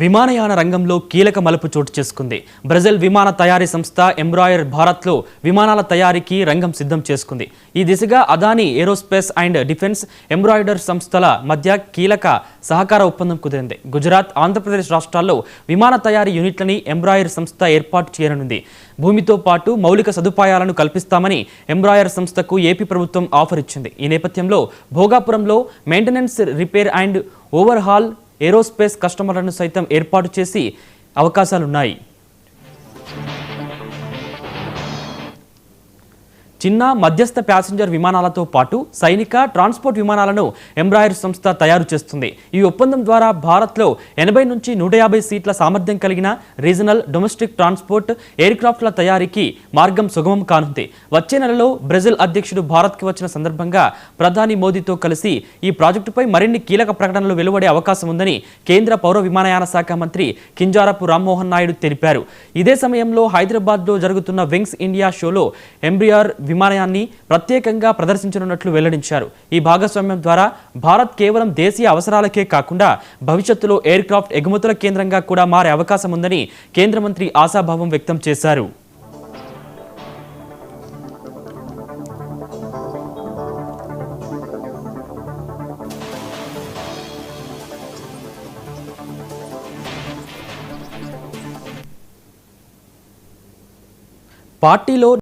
విమానయాన రంగంలో కీలక మలుపు చోటు చేసుకుంది. బ్రెజిల్ విమాన తయారీ సంస్థ ఎంబ్రాయర్ భారత్లో విమానాల తయారీకి రంగం సిద్ధం చేసుకుంది. ఈ దిశగా Adani aerospace and defence, embroider సంస్థల మధ్య కీలక సహకార ఒప్పందం కుదిరింది. గుజరాత్, ఆంధ్రప్రదేశ్ రాష్ట్రాల్లో విమాన తయారీ యూనిట్లని ఎంబ్రాయర్ సంస్థ ఏర్పాటు చేయనుంది. భూమితో పాటు మౌలిక సదుపాయాలను కల్పిస్తామని ఎంబ్రాయర్ సంస్థకు ఏపీ ప్రభుత్వం ఆఫర్ ఇచ్చింది. ఈ నేపథ్యంలో భోగాపురంలో maintenance, repair and overhaul aerospace కస్టమర్లను సైతం ఏర్పాటు చేసి అవకాశాలున్నాయి. చిన్న, మధ్యస్థ ప్యాసింజర్ విమానాలతో పాటు సైనిక, ట్రాన్స్పోర్ట్ విమానాలను ఎంబ్రాయర్ సంస్థ తయారు చేస్తుంది. ఈ ఒప్పందం ద్వారా భారత్లో 80 నుంచి 150 సీట్ల సామర్థ్యం కలిగిన రీజనల్, డొమెస్టిక్ ట్రాన్స్పోర్ట్ ఎయిర్క్రాఫ్ట్ల తయారీకి మార్గం సుగమం కానుంది. వచ్చే నెలలో బ్రెజిల్ అధ్యక్షుడు భారత్కి వచ్చిన సందర్భంగా ప్రధాని మోదీతో కలిసి ఈ ప్రాజెక్టుపై మరిన్ని కీలక ప్రకటనలు వెలువడే అవకాశం ఉందని కేంద్ర పౌర విమానయాన శాఖ మంత్రి కింజారపు రామ్మోహన్ నాయుడు తెలిపారు. ఇదే సమయంలో హైదరాబాద్లో జరుగుతున్న వింగ్స్ ఇండియా షోలో ఎంబ్రాయర్ విమానయాన్ని ప్రత్యేకంగా ప్రదర్శించనున్నట్లు వెల్లడించారు. ఈ భాగస్వామ్యం ద్వారా భారత్ కేవలం దేశీయ అవసరాలకే కాకుండా భవిష్యత్తులో ఎయిర్ క్రాఫ్ట్ ఎగుమతుల కేంద్రంగా కూడా మారే అవకాశం ఉందని కేంద్ర మంత్రి ఆశాభావం వ్యక్తం చేశారు. పార్టీలో